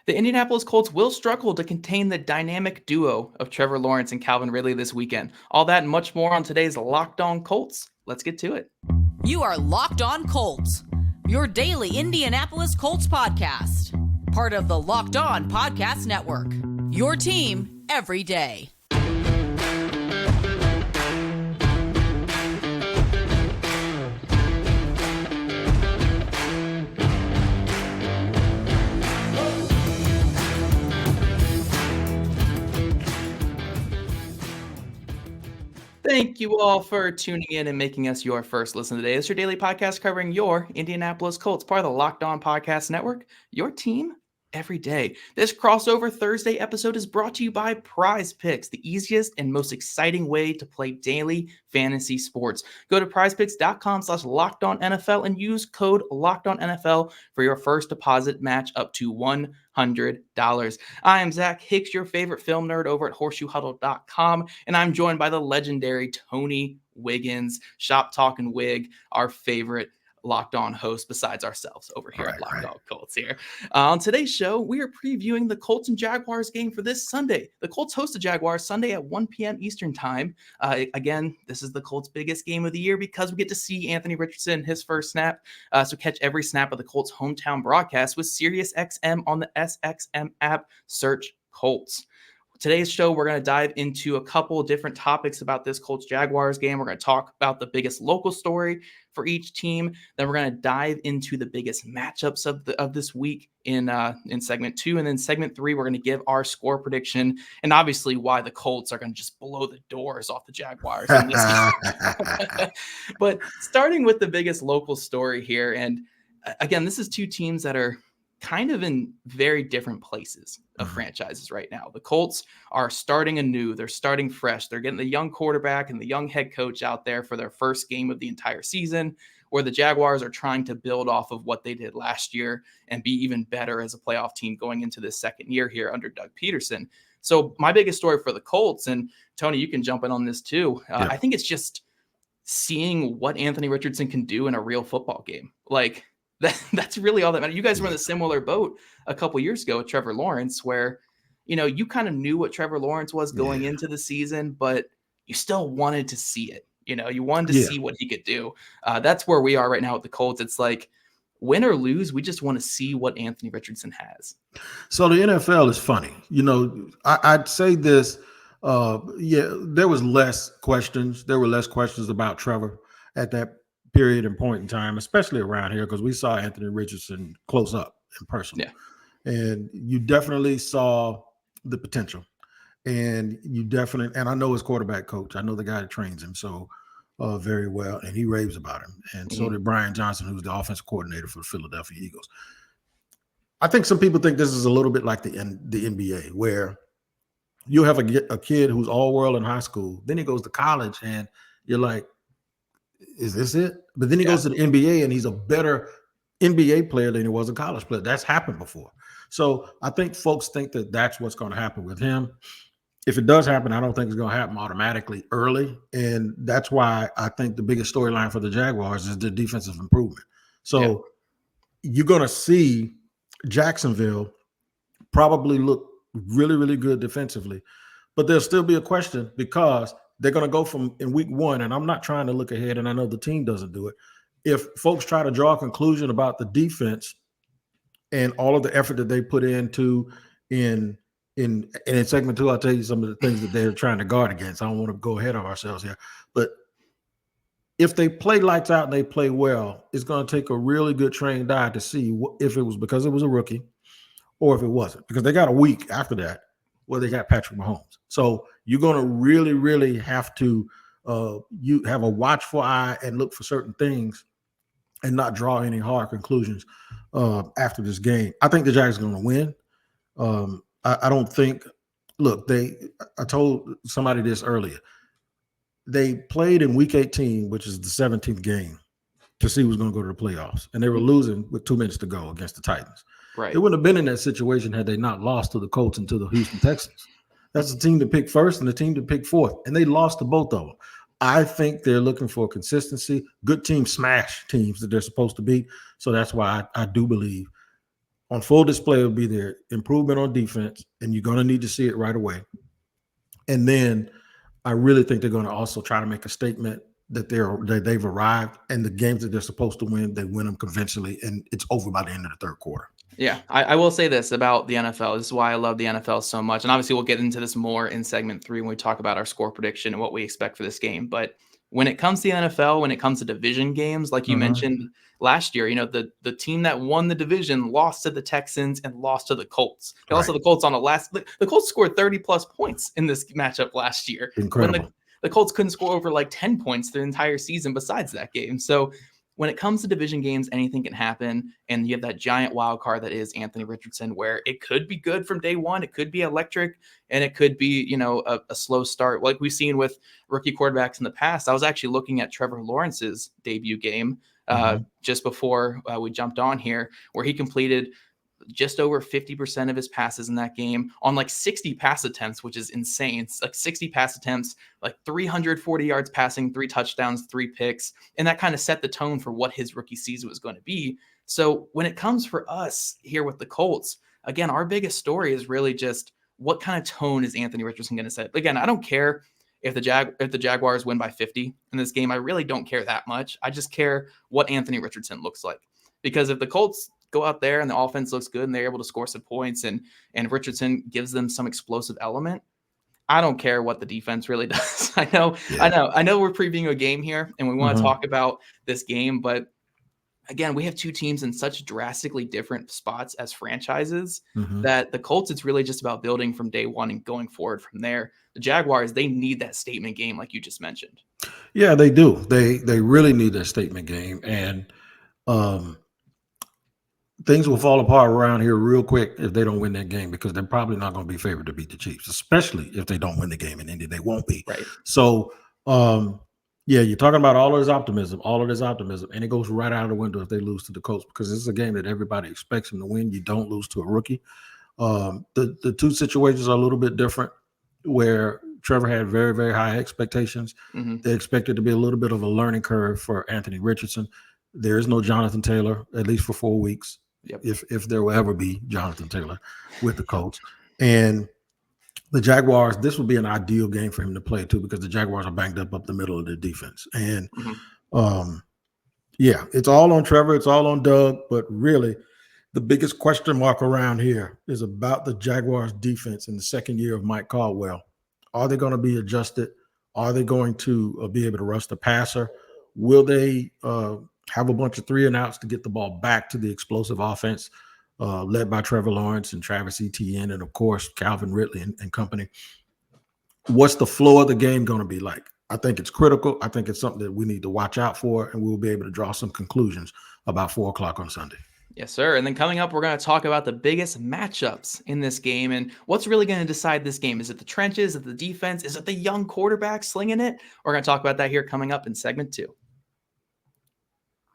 The Indianapolis Colts will struggle to contain the dynamic duo of Trevor Lawrence and Calvin Ridley this weekend. All that and much more on today's Locked On Colts. Let's get to it. You are Locked On Colts, your daily Indianapolis Colts podcast. Part of the Locked On Podcast Network, your team every day. Thank you all for tuning in and making us your first listen today. It's your daily podcast covering your Indianapolis Colts, part of the Locked On Podcast Network, your team every day. This crossover Thursday episode is brought to you by PrizePicks, the easiest and most exciting way to play daily fantasy sports. Go to prizepicks.com/LockedOnNFL and use code LockedOnNFL for your first deposit match up to $100. I am Zach Hicks, your favorite film nerd over at horseshoehuddle.com, and I'm joined by the legendary Tony Wiggins, Shop Talkin' Wig, our favorite Locked On host besides ourselves over here at Locked On Colts here. On today's show, we are previewing the Colts and Jaguars game for this Sunday. The Colts host the Jaguars Sunday at 1 p.m. Eastern time. Again, this is the Colts' biggest game of the year because we get to see Anthony Richardson his first snap. So catch every snap of the Colts' hometown broadcast with SiriusXM on the SXM app. Search Colts. Today's show, we're going to dive into a couple of different topics about this Colts-Jaguars game. We're going to talk about the biggest local story for each team. Then we're going to dive into the biggest matchups of this week in segment 2. And then segment 3, we're going to give our score prediction and obviously why the Colts are going to just blow the doors off the Jaguars in this game. But starting with the biggest local story here, and again, this is two teams that are kind of in very different places of franchises right now. The Colts are starting anew. They're starting fresh. They're getting the young quarterback and the young head coach out there for their first game of the entire season, where the Jaguars are trying to build off of what they did last year and be even better as a playoff team going into this second year here under Doug Peterson. So my biggest story for the Colts, and Tony, you can jump in on this too. I think it's just seeing what Anthony Richardson can do in a real football game. Like, that's really all that matters. You guys were in a similar boat a couple years ago with Trevor Lawrence, where, you kind of knew what Trevor Lawrence was going into the season, but you still wanted to see it. You wanted to see what he could do. That's where we are right now with the Colts. It's like, win or lose, we just want to see what Anthony Richardson has. So the NFL is funny. I'd say this. There was less questions. There were less questions about Trevor at that period and point in time, especially around here, because we saw Anthony Richardson close up in person. Yeah. And you definitely saw the potential. And I know his quarterback coach. I know the guy that trains him so very well, and he raves about him. And so did Brian Johnson, who's the offensive coordinator for the Philadelphia Eagles. I think some people think this is a little bit like the NBA, where you have a kid who's all world in high school, then he goes to college, and you're like, is this it? But then he goes to the NBA and he's a better NBA player than he was a college player. That's happened before. So I think folks think that that's what's going to happen with him. If it does happen, I don't think it's going to happen automatically early. And that's why I think the biggest storyline for the Jaguars is the defensive improvement. So you're going to see Jacksonville probably look really, really good defensively, but there'll still be a question because they're going to go from in week 1, and I'm not trying to look ahead, and I know the team doesn't do it. If folks try to draw a conclusion about the defense and all of the effort that they put into in segment 2, I'll tell you some of the things that they're trying to guard against. I don't want to go ahead of ourselves here, but if they play lights out and they play well, it's going to take a really good trained eye to see if it was because it was a rookie or if it wasn't, because they got a week after that where they got Patrick Mahomes. So you're going to really, really have to you have a watchful eye and look for certain things and not draw any hard conclusions after this game. I think the Jags are going to win. I don't think – look, I told somebody this earlier. They played in Week 18, which is the 17th game, to see who's going to go to the playoffs. And they were losing with 2 minutes to go against the Titans. Right. They wouldn't have been in that situation had they not lost to the Colts and to the Houston Texans. That's the team to pick first and the team to pick fourth. And they lost to both of them. I think they're looking for consistency. Good teams smash teams that they're supposed to beat. So that's why I do believe On full display will be their improvement on defense, and you're going to need to see it right away. And then I really think they're going to also try to make a statement that they've arrived, and the games that they're supposed to win, they win them convincingly, and it's over by the end of the third quarter. Yeah, I will say this about the NFL. This is why I love the NFL so much. And obviously, we'll get into this more in segment 3 when we talk about our score prediction and what we expect for this game. But when it comes to the NFL, when it comes to division games, like you mentioned last year, the team that won the division lost to the Texans and lost to the Colts. They lost to the Colts on the Colts scored 30 plus points in this matchup last year. Incredible. When the Colts couldn't score over like 10 points the entire season besides that game. So when it comes to division games, anything can happen. And you have that giant wild card that is Anthony Richardson, where it could be good from day one. It could be electric, and it could be, a slow start like we've seen with rookie quarterbacks in the past. I was actually looking at Trevor Lawrence's debut game just before we jumped on here, where he completed just over 50% of his passes in that game on like 60 pass attempts, which is insane. It's like 60 pass attempts, like 340 yards passing, 3 touchdowns, 3 picks. And that kind of set the tone for what his rookie season was going to be. So when it comes for us here with the Colts, again, our biggest story is really just what kind of tone is Anthony Richardson going to set? Again, I don't care if the Jaguars win by 50 in this game. I really don't care that much. I just care what Anthony Richardson looks like. Because if the Colts go out there and the offense looks good and they're able to score some points and Richardson gives them some explosive element, I don't care what the defense really does. I know we're previewing a game here and we want to talk about this game, but again, we have two teams in such drastically different spots as franchises that the Colts, it's really just about building from day one and going forward from there. The Jaguars, they need that statement game like you just mentioned. Yeah, they do. They really need that statement game. And things will fall apart around here real quick if they don't win that game, because they're probably not going to be favored to beat the Chiefs, especially if they don't win the game in Indy. They won't be. Right. So, you're talking about all of this optimism, and it goes right out of the window if they lose to the Colts, because this is a game that everybody expects them to win. You don't lose to a rookie. The two situations are a little bit different, where Trevor had very, very high expectations. They expected to be a little bit of a learning curve for Anthony Richardson. There is no Jonathan Taylor, at least for 4 weeks. Yep. If there will ever be Jonathan Taylor with the Colts. And the Jaguars, this would be an ideal game for him to play too, because the Jaguars are banged up the middle of the defense. And it's all on Trevor, it's all on Doug, but really the biggest question mark around here is about the Jaguars defense in the second year of Mike Caldwell. Are they going to be adjusted? Are they going to be able to rush the passer? Will they have a bunch of 3 and outs to get the ball back to the explosive offense led by Trevor Lawrence and Travis Etienne and, of course, Calvin Ridley and company? What's the flow of the game going to be like? I think it's critical. I think it's something that we need to watch out for, and we'll be able to draw some conclusions about 4 o'clock on Sunday. Yes, sir. And then coming up, we're going to talk about the biggest matchups in this game and what's really going to decide this game. Is it the trenches? Is it the defense? Is it the young quarterback slinging it? We're going to talk about that here coming up in segment 2.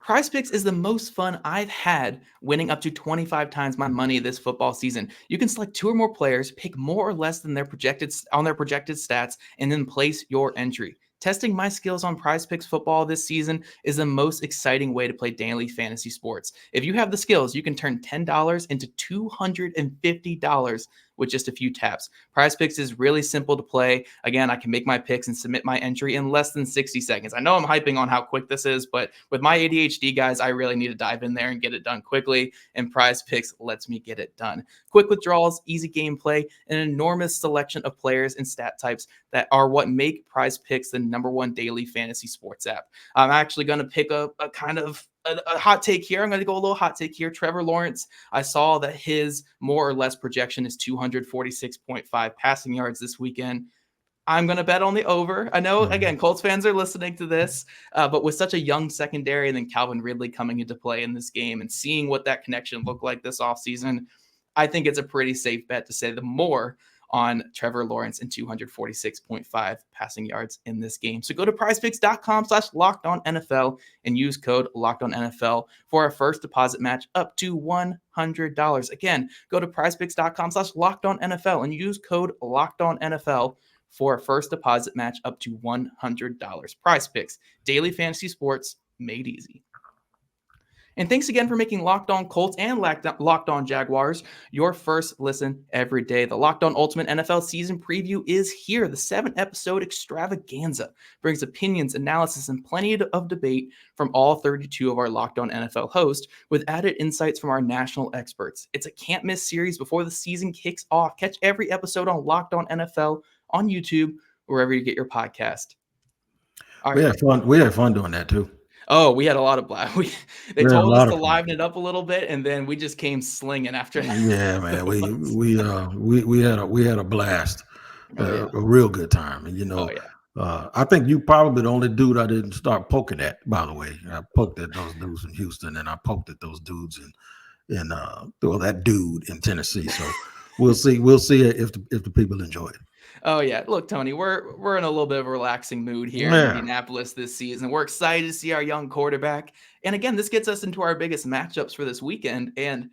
PrizePicks is the most fun I've had, winning up to 25 times my money this football season. You can select 2 or more players, pick more or less than their projected stats, and then place your entry. Testing my skills on PrizePicks football this season is the most exciting way to play daily fantasy sports. If you have the skills, you can turn $10 into $250 with just a few taps. PrizePicks is really simple to play. Again, I can make my picks and submit my entry in less than 60 seconds. I know I'm hyping on how quick this is, but with my ADHD, guys, I really need to dive in there and get it done quickly, and PrizePicks lets me get it done. Quick withdrawals, easy gameplay, and an enormous selection of players and stat types that are what make PrizePicks the #1 daily fantasy sports app. I'm actually going to pick a kind of a hot take here. I'm going to go a little hot take here. Trevor Lawrence, I saw that his more or less projection is 246.5 passing yards this weekend. I'm going to bet on the over. I know, again, Colts fans are listening to this, but with such a young secondary and then Calvin Ridley coming into play in this game and seeing what that connection looked like this offseason, I think it's a pretty safe bet to say the more on Trevor Lawrence and 246.5 passing yards in this game. So go to prizepicks.com/LockedOnNFL and use code LockedOnNFL for our first deposit match up to $100. Again, go to prizepicks.com/LockedOnNFL and use code LockedOnNFL for a first deposit match up to $100. PrizePicks, daily fantasy sports made easy. And thanks again for making Locked On Colts and Locked On Jaguars your first listen every day. The Locked On Ultimate NFL Season Preview is here. The 7-episode extravaganza brings opinions, analysis, and plenty of debate from all 32 of our Locked On NFL hosts with added insights from our national experts. It's a can't-miss series before the season kicks off. Catch every episode on Locked On NFL on YouTube, wherever you get your podcast. All right. We had fun doing that too. Oh, we had a lot of blast. They told us to liven it up a little bit, and then we just came slinging after that. Yeah, man, we had a blast, a real good time, and I think you probably the only dude I didn't start poking at. By the way, I poked at those dudes in Houston, and I poked at those dudes in that dude in Tennessee. So we'll see if the people enjoy it. Oh yeah, look, Tony, we're in a little bit of a relaxing mood here in Indianapolis this season. We're excited to see our young quarterback, and again, this gets us into our biggest matchups for this weekend. And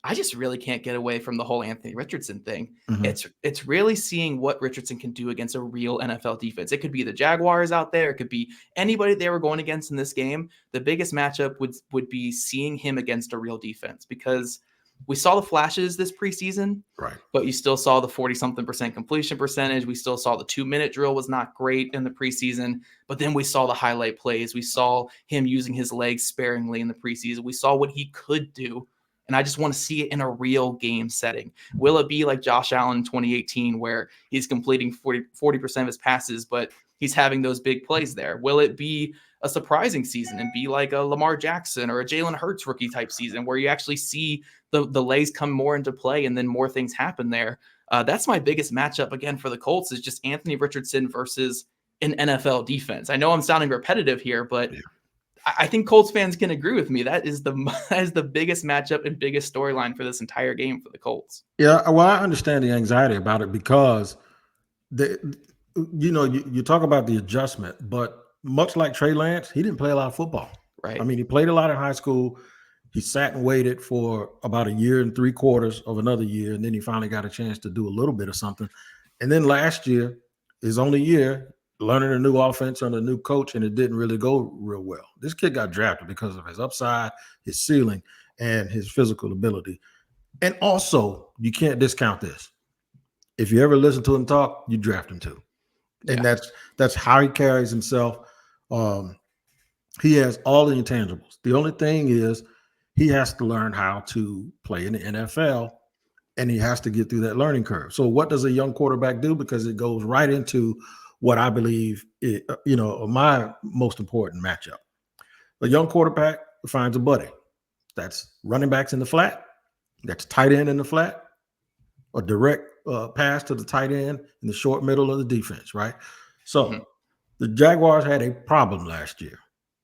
I just really can't get away from the whole Anthony Richardson thing. Mm-hmm. It's really seeing what Richardson can do against a real NFL defense. It could be the Jaguars out there. It could be anybody they were going against in this game. The biggest matchup would be seeing him against a real defense, because we saw the flashes this preseason, right? But you still saw the 40-something% completion percentage. We still saw the 2-minute drill was not great in the preseason, but then we saw the highlight plays. We saw him using his legs sparingly in the preseason. We saw what he could do, and I just want to see it in a real game setting. Will it be like Josh Allen in 2018, where he's completing 40% of his passes, but he's having those big plays there? Will it be a surprising season and be like a Lamar Jackson or a Jalen Hurts rookie type season, where you actually see the legs come more into play and then more things happen there? That's my biggest matchup again for the Colts, is just Anthony Richardson versus an NFL defense. I know I'm sounding repetitive here, but I think Colts fans can agree with me. That is the biggest matchup and biggest storyline for this entire game for the Colts. Yeah, well, I understand the anxiety about it, because you talk about the adjustment, but much like Trey Lance, he didn't play a lot of football. Right. I mean, he played a lot in high school. He sat and waited for about 1 3/4 of another year, and then he finally got a chance to do a little bit of something. And then last year, his only year, learning a new offense under a new coach, and it didn't really go real well. This kid got drafted because of his upside, his ceiling, and his physical ability. And also, you can't discount this. If you ever listen to him talk, you draft him too. And that's how he carries himself. He has all the intangibles. The only thing is he has to learn how to play in the NFL, and he has to get through that learning curve. So what does a young quarterback do? Because it goes right into what I believe is, my most important matchup. A young quarterback finds a buddy. That's running backs in the flat. That's tight end in the flat. A direct pass to the tight end in the short middle of the defense, right? So the Jaguars had a problem last year.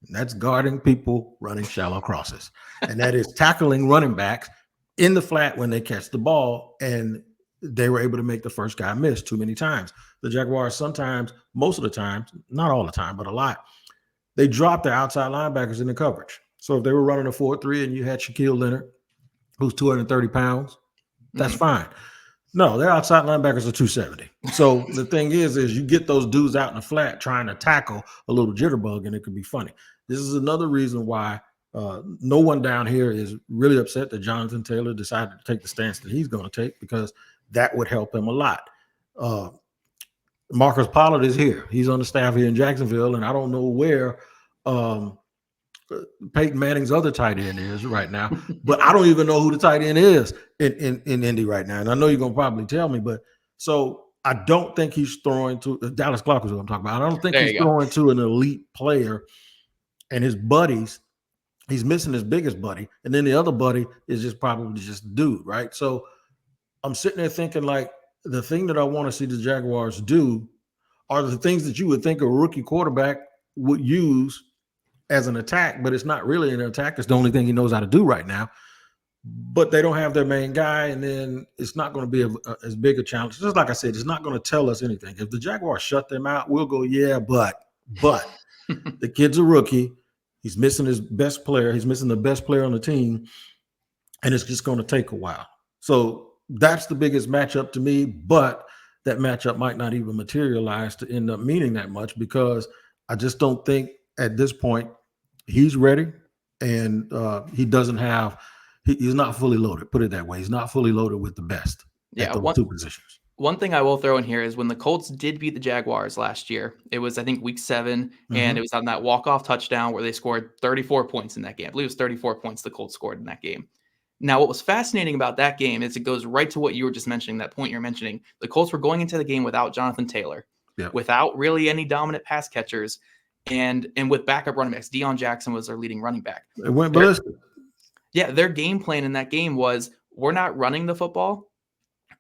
And that's guarding people running shallow crosses. And that is tackling running backs in the flat when they catch the ball. And they were able to make the first guy miss too many times. The Jaguars sometimes, most of the time, not all the time, but a lot, they drop their outside linebackers in the coverage. So if they were running a 4-3 and you had Shaquille Leonard, who's 230 pounds, that's fine. No, their outside linebackers are 270. So the thing is you get those dudes out in the flat trying to tackle a little jitterbug, and it could be funny. This is another reason why no one down here is really upset that Jonathan Taylor decided to take the stance that he's going to take, because that would help him a lot. Marcus Pollard is here. He's on the staff here in Jacksonville, and I don't know where Peyton Manning's other tight end is right now, but I don't even know who the tight end is in Indy right now. And I know you're going to probably tell me, but so I don't think he's throwing to Dallas Clark is what I'm talking about. I don't think he's throwing to an elite player, and his buddies, he's missing his biggest buddy. And then the other buddy is just probably just dude, right? So I'm sitting there thinking, like, the thing that I want to see the Jaguars do are the things that you would think a rookie quarterback would use as an attack, but it's not really an attack. It's the only thing he knows how to do right now. But they don't have their main guy, and then it's not going to be as big a challenge. Just like I said, it's not going to tell us anything. If the Jaguars shut them out, we'll go, yeah, but the kid's a rookie. He's missing his best player. He's missing the best player on the team, and it's just going to take a while. So that's the biggest matchup to me, but that matchup might not even materialize to end up meaning that much, because I just don't think at this point he's ready. and he doesn't have. He's not fully loaded. Put it that way. He's not fully loaded with the best at those two positions. One thing I will throw in here is when the Colts did beat the Jaguars last year, it was, I think, week 7, and it was on that walk-off touchdown where they scored 34 points in that game. I believe it was 34 points the Colts scored in that game. Now, what was fascinating about that game is it goes right to what you were just mentioning, that point you're mentioning. The Colts were going into the game without Jonathan Taylor, without really any dominant pass catchers, and with backup running backs. Deion Jackson was their leading running back. It went ballistic. Their game plan in that game was, we're not running the football.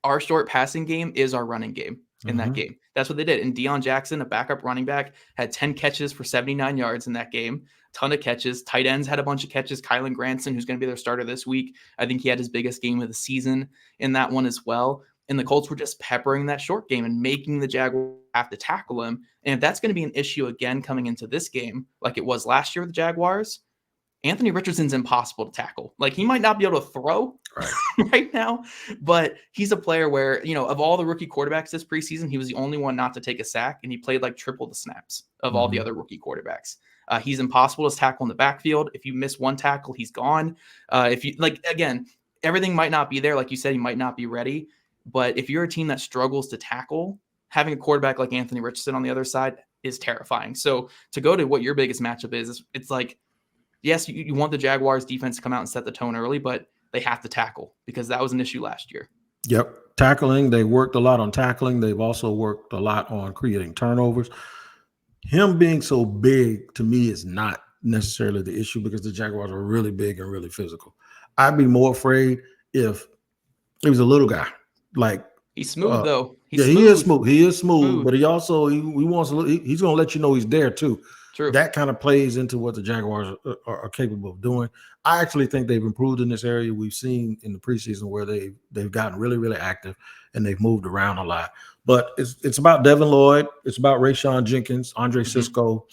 Our short passing game is our running game in that game. That's what they did. And Deion Jackson, a backup running back, had 10 catches for 79 yards in that game. Ton of catches. Tight ends had a bunch of catches. Kylan Granson, who's going to be their starter this week, I think he had his biggest game of the season in that one as well. And the Colts were just peppering that short game and making the Jaguars have to tackle him. And if that's going to be an issue again coming into this game, like it was last year with the Jaguars, Anthony Richardson's impossible to tackle. Like, he might not be able to throw right now, but he's a player where, of all the rookie quarterbacks this preseason, he was the only one not to take a sack, and he played like triple the snaps of all the other rookie quarterbacks. He's impossible to tackle in the backfield. If you miss one tackle, he's gone. If you again, everything might not be there. Like you said, he might not be ready, but if you're a team that struggles to tackle, having a quarterback like Anthony Richardson on the other side is terrifying. So to go to what your biggest matchup is it's like, yes, you want the Jaguars defense to come out and set the tone early, but they have to tackle because that was an issue last year. Yep. Tackling. They worked a lot on tackling. They've also worked a lot on creating turnovers. Him being so big to me is not necessarily the issue because the Jaguars are really big and really physical. I'd be more afraid if he was a little guy. Like, he's smooth though. He is smooth. He is smooth, but he also he wants a he's going to let you know he's there too. True. That kind of plays into what the Jaguars are capable of doing. I actually think they've improved in this area. We've seen in the preseason where they've gotten really, really active and they've moved around a lot. But it's about Devin Lloyd. It's about Rayshon Jenkins, Andre Cisco,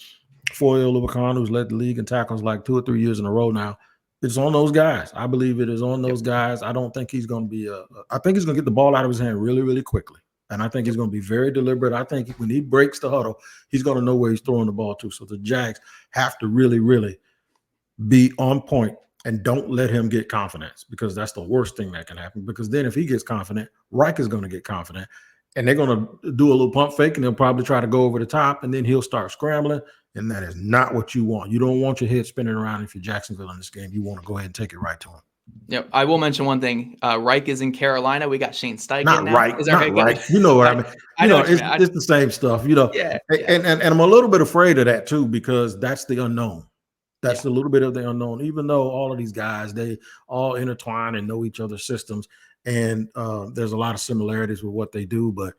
Foye Oluokun, who's led the league in tackles like 2 or 3 years in a row now. It's on those guys. I believe it is on those guys. I don't think he's going to be I think he's going to get the ball out of his hand really, really quickly. And I think he's going to be very deliberate. I think when he breaks the huddle, he's going to know where he's throwing the ball to. So the Jags have to really, really be on point and don't let him get confidence because that's the worst thing that can happen. Because then if he gets confident, Reich is going to get confident. And they're going to do a little pump fake, and they'll probably try to go over the top, and then he'll start scrambling. And that is not what you want. You don't want your head spinning around if you're Jacksonville in this game. You want to go ahead and take it right to him. Yep. I will mention one thing. Reich is in Carolina. We got Shane Steichen. Not now. Reich. Not Reich. You know what I mean. It's the same stuff. And I'm a little bit afraid of that too because that's the unknown. That's a little bit of the unknown. Even though all of these guys, they all intertwine and know each other's systems, and there's a lot of similarities with what they do. But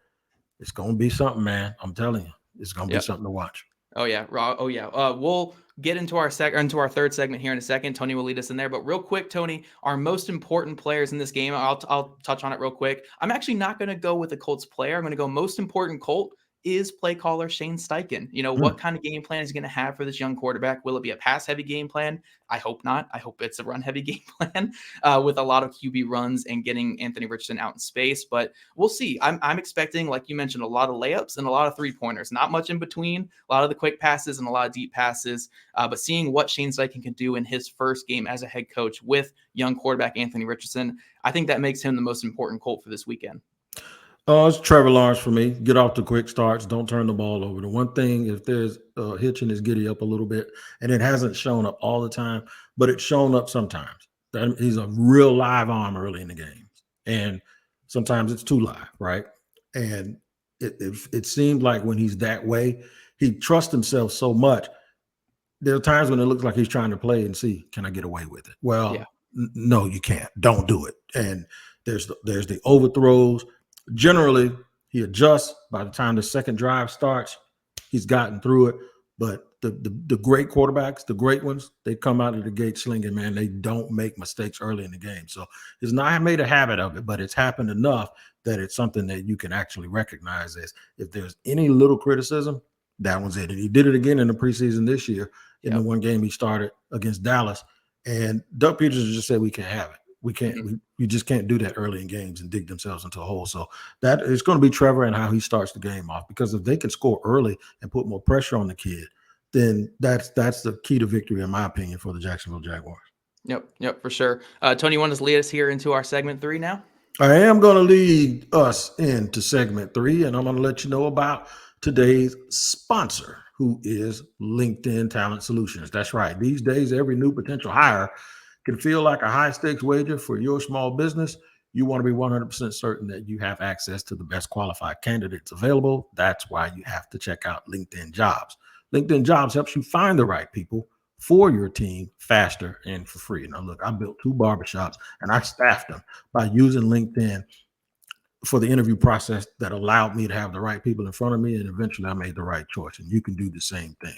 it's going to be something, man. I'm telling you, it's going to be something to watch. Oh yeah. We'll get into our third segment here in a second. Tony will lead us in there, but real quick, Tony, our most important players in this game. I'll touch on it real quick. I'm actually not going to go with the Colts player. I'm going to go most important Colt is play caller Shane Steichen. What kind of game plan is he going to have for this young quarterback? Will it be a pass heavy game plan? I hope not. I hope it's a run heavy game plan with a lot of QB runs and getting Anthony Richardson out in space, but we'll see. I'm expecting, like you mentioned, a lot of layups and a lot of 3-pointers, not much in between, a lot of the quick passes and a lot of deep passes, but seeing what Shane Steichen can do in his first game as a head coach with young quarterback Anthony Richardson, I think that makes him the most important Colt for this weekend. It's Trevor Lawrence for me. Get off the quick starts. Don't turn the ball over. The one thing, if there's hitching his giddy up a little bit, and it hasn't shown up all the time, but it's shown up sometimes. He's a real live arm early in the games, and sometimes it's too live, right? And it seemed like when he's that way, he trusts himself so much. There are times when it looks like he's trying to play and see, can I get away with it? Well, no, you can't. Don't do it. And there's the overthrows. Generally, he adjusts. By the time the second drive starts, he's gotten through it. But the great quarterbacks, the great ones, they come out of the gate slinging, man. They don't make mistakes early in the game. So it's not made a habit of it, but it's happened enough that it's something that you can actually recognize as if there's any little criticism, that one's it. And he did it again in the preseason this year in the one game he started against Dallas. And Doug Peterson just said we can't have it. We can't. We just can't do that early in games and dig themselves into a hole. So that it's going to be Trevor and how he starts the game off. Because if they can score early and put more pressure on the kid, then that's the key to victory, in my opinion, for the Jacksonville Jaguars. Yep, for sure. Tony, you want to lead us here into our segment 3 now? I am going to lead us into segment 3, and I'm going to let you know about today's sponsor, who is LinkedIn Talent Solutions. That's right. These days, every new potential hire can feel like a high-stakes wager for your small business. You want to be 100% certain that you have access to the best qualified candidates available. That's why you have to check out LinkedIn Jobs. LinkedIn Jobs helps you find the right people for your team faster and for free. Now, look, I built 2 barbershops and I staffed them by using LinkedIn for the interview process that allowed me to have the right people in front of me. And eventually I made the right choice. And you can do the same thing.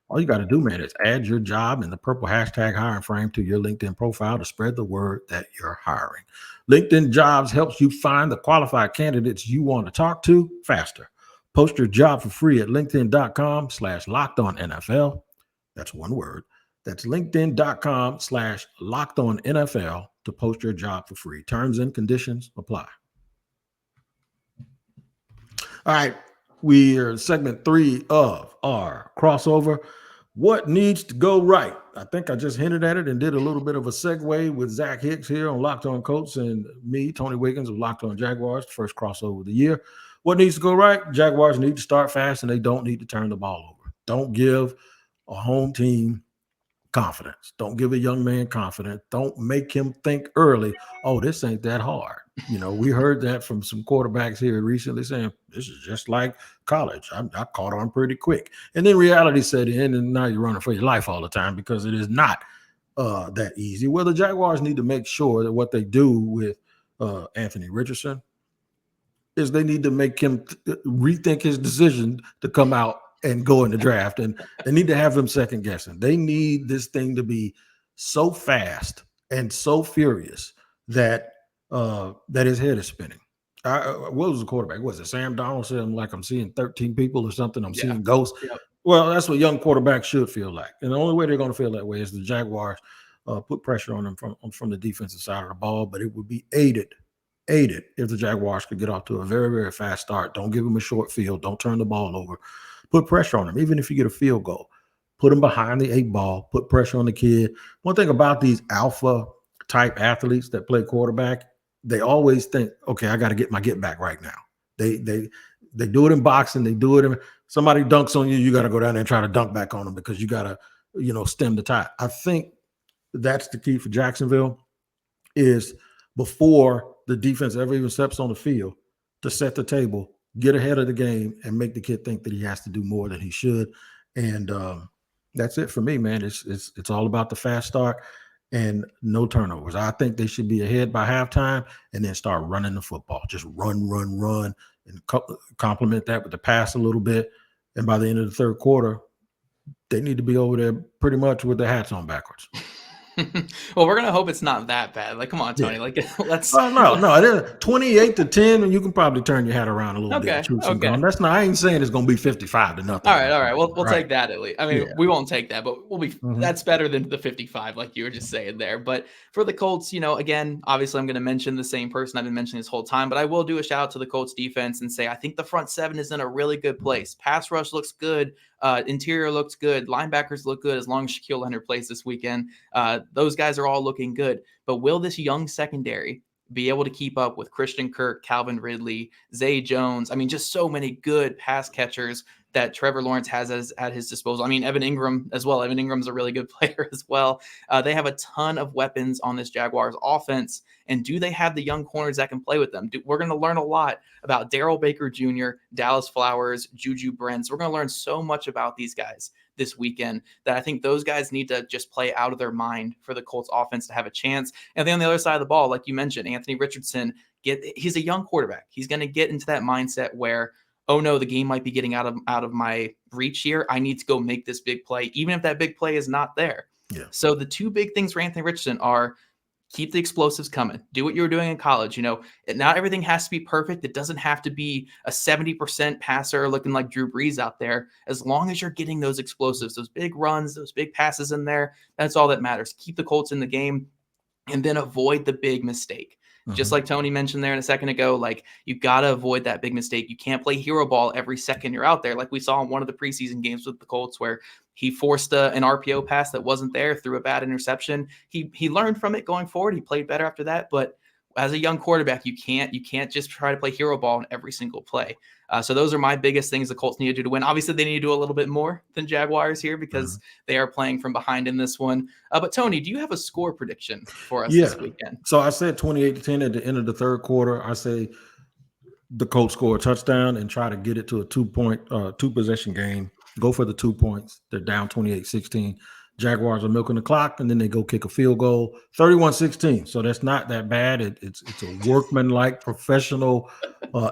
All you got to do, man, is add your job and the purple hashtag hiring frame to your LinkedIn profile to spread the word that you're hiring. LinkedIn Jobs helps you find the qualified candidates you want to talk to faster. Post your job for free at linkedin.com/lockedonnfl. That's one word. That's linkedin.com/lockedonnfl to post your job for free. Terms and conditions apply. All right. We are segment 3 of our crossover. What needs to go right? I think I just hinted at it and did a little bit of a segue with Zach Hicks here on Locked On Colts and me, Tony Wiggins of Locked On Jaguars, first crossover of the year. What needs to go right? Jaguars need to start fast and they don't need to turn the ball over. Don't give a home team confidence. Don't give a young man confidence. Don't make him think early, oh, this ain't that hard. We heard that from some quarterbacks here recently saying, this is just like college. I caught on pretty quick. And then reality set in, and now you're running for your life all the time because it is not that easy. Well, the Jaguars need to make sure that what they do with Anthony Richardson is they need to make him rethink his decision to come out and go in the draft, and they need to have him second guessing. They need this thing to be so fast and so furious that his head is spinning. What was the quarterback? Was it Sam Darnold said, I'm seeing 13 people or something? I'm seeing ghosts. Yep. Well, that's what young quarterbacks should feel like. And the only way they're going to feel that way is the Jaguars put pressure on them from the defensive side of the ball, but it would be aided if the Jaguars could get off to a very, very fast start. Don't give them a short field. Don't turn the ball over. Put pressure on them. Even if you get a field goal, put them behind the 8 ball, put pressure on the kid. One thing about these alpha type athletes that play quarterback, they always think, okay, I got to get my get back right now. They do it in boxing. They do it in somebody dunks on you. You got to go down there and try to dunk back on them because you got to, stem the tide. I think that's the key for Jacksonville is before the defense ever even steps on the field to set the table, get ahead of the game and make the kid think that he has to do more than he should. And that's it for me, man. It's all about the fast start and no turnovers. I think they should be ahead by halftime and then start running the football. Just run, and complement that with the pass a little bit. And by the end of the third quarter, they need to be over there pretty much with their hats on backwards. Well, we're gonna hope it's not that bad. Like, come on, Tony. Yeah. Like, let's. No. It is 28-10, and you can probably turn your hat around a little bit. Okay. That's not. I ain't saying it's gonna be 55-0. All right. We'll take that at least. I mean, we won't take that, but we'll be. Mm-hmm. That's better than the 55, like you were just saying there. But for the Colts, again, obviously, I'm going to mention the same person I've been mentioning this whole time, but I will do a shout out to the Colts defense and say I think the front 7 is in a really good place. Pass rush looks good. Interior looks good. Linebackers look good as long as Shaquille Leonard plays this weekend. Those guys are all looking good. But will this young secondary be able to keep up with Christian Kirk, Calvin Ridley, Zay Jones? I mean, just so many good pass catchers that Trevor Lawrence has at his disposal. I mean, Evan Ingram as well. Evan Ingram's a really good player as well. They have a ton of weapons on this Jaguars offense. And do they have the young corners that can play with them? We're going to learn a lot about Darrell Baker Jr., Dallas Flowers, Juju Brents. We're going to learn so much about these guys this weekend that I think those guys need to just play out of their mind for the Colts offense to have a chance. And then on the other side of the ball, like you mentioned, Anthony Richardson, he's a young quarterback. He's going to get into that mindset where, oh no, the game might be getting out of my reach here. I need to go make this big play, even if that big play is not there. Yeah. So the 2 big things for Anthony Richardson are keep the explosives coming. Do what you were doing in college. Not everything has to be perfect. It doesn't have to be a 70% passer looking like Drew Brees out there. As long as you're getting those explosives, those big runs, those big passes in there, that's all that matters. Keep the Colts in the game and then avoid the big mistake. Just like Tony mentioned there a second ago, like you got to avoid that big mistake. You can't play hero ball every second you're out there. Like we saw in one of the preseason games with the Colts where he forced an RPO pass that wasn't there, threw a bad interception. He learned from it going forward. He played better after that. But as a young quarterback, you can't just try to play hero ball in every single play. So those are my biggest things the Colts need to do to win. Obviously, they need to do a little bit more than Jaguars here because they are playing from behind in this one. But Tony, do you have a score prediction for us this weekend? So I said 28-10 at the end of the third quarter. I say the Colts score a touchdown and try to get it to a 2-possession game. Go for the 2 points. They're down 28-16. Jaguars are milking the clock, and then they go kick a field goal, 31-16. So that's not that bad. It's a workman-like professional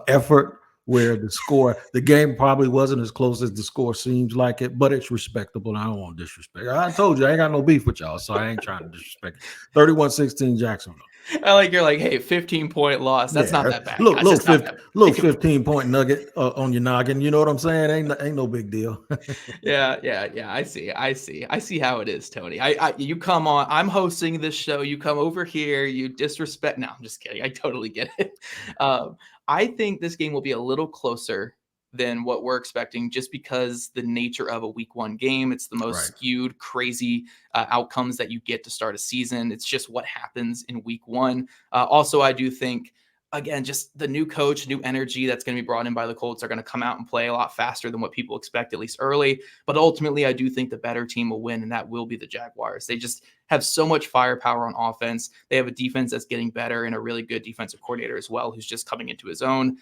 effort where the game probably wasn't as close as the score seems like it, but it's respectable. I don't want to disrespect. I told you I ain't got no beef with y'all, so I ain't trying to disrespect it. 31-16 Jacksonville. I like you're like, hey, 15-point loss. That's not that bad. Little 15-point nugget on your noggin. You know what I'm saying? Ain't no big deal. Yeah. I see how it is, Tony. You come on. I'm hosting this show. You come over here. You disrespect. No, I'm just kidding. I totally get it. I think this game will be a little closer than what we're expecting just because the nature of a week 1 game. It's the most skewed, crazy outcomes that you get to start a season. It's just what happens in week 1. Also, I do think, again, just the new coach, new energy that's going to be brought in by the Colts are going to come out and play a lot faster than what people expect, at least early. But ultimately, I do think the better team will win, and that will be the Jaguars. They just have so much firepower on offense. They have a defense that's getting better and a really good defensive coordinator as well, who's just coming into his own.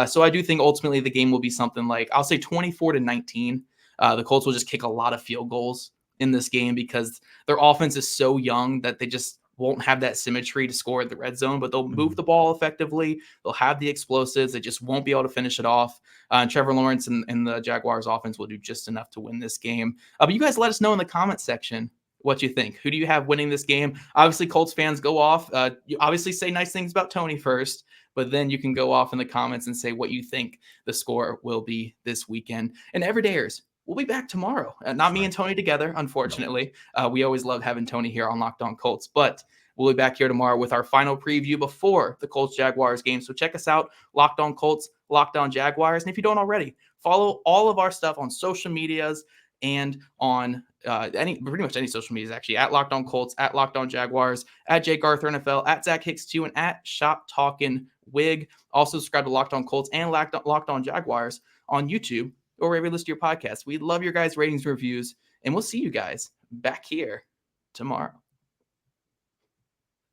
So I do think ultimately the game will be something like, I'll say 24-19. The Colts will just kick a lot of field goals in this game because their offense is so young that they just won't have that symmetry to score at the red zone, but they'll move the ball effectively. They'll have the explosives. They just won't be able to finish it off. And Trevor Lawrence and the Jaguars offense will do just enough to win this game. But you guys let us know in the comments section what you think. Who do you have winning this game? Obviously, Colts fans go off. You obviously say nice things about Tony first, but then you can go off in the comments and say what you think the score will be this weekend. And everydayers, we'll be back tomorrow. Not me and Tony together, unfortunately. We always love having Tony here on Locked On Colts, but we'll be back here tomorrow with our final preview before the Colts-Jaguars game. So check us out, Locked On Colts, Locked On Jaguars. And if you don't already, follow all of our stuff on social medias and on pretty much any social medias, actually, at Locked On Colts, at Locked On Jaguars, at Jake Arthur NFL, at Zach Hicks 2, and at Shop Talkin' Wig. Also subscribe to Locked On Colts and Locked On Jaguars on YouTube or wherever you listen to your podcast. We love your guys' ratings and reviews, and we'll see you guys back here tomorrow.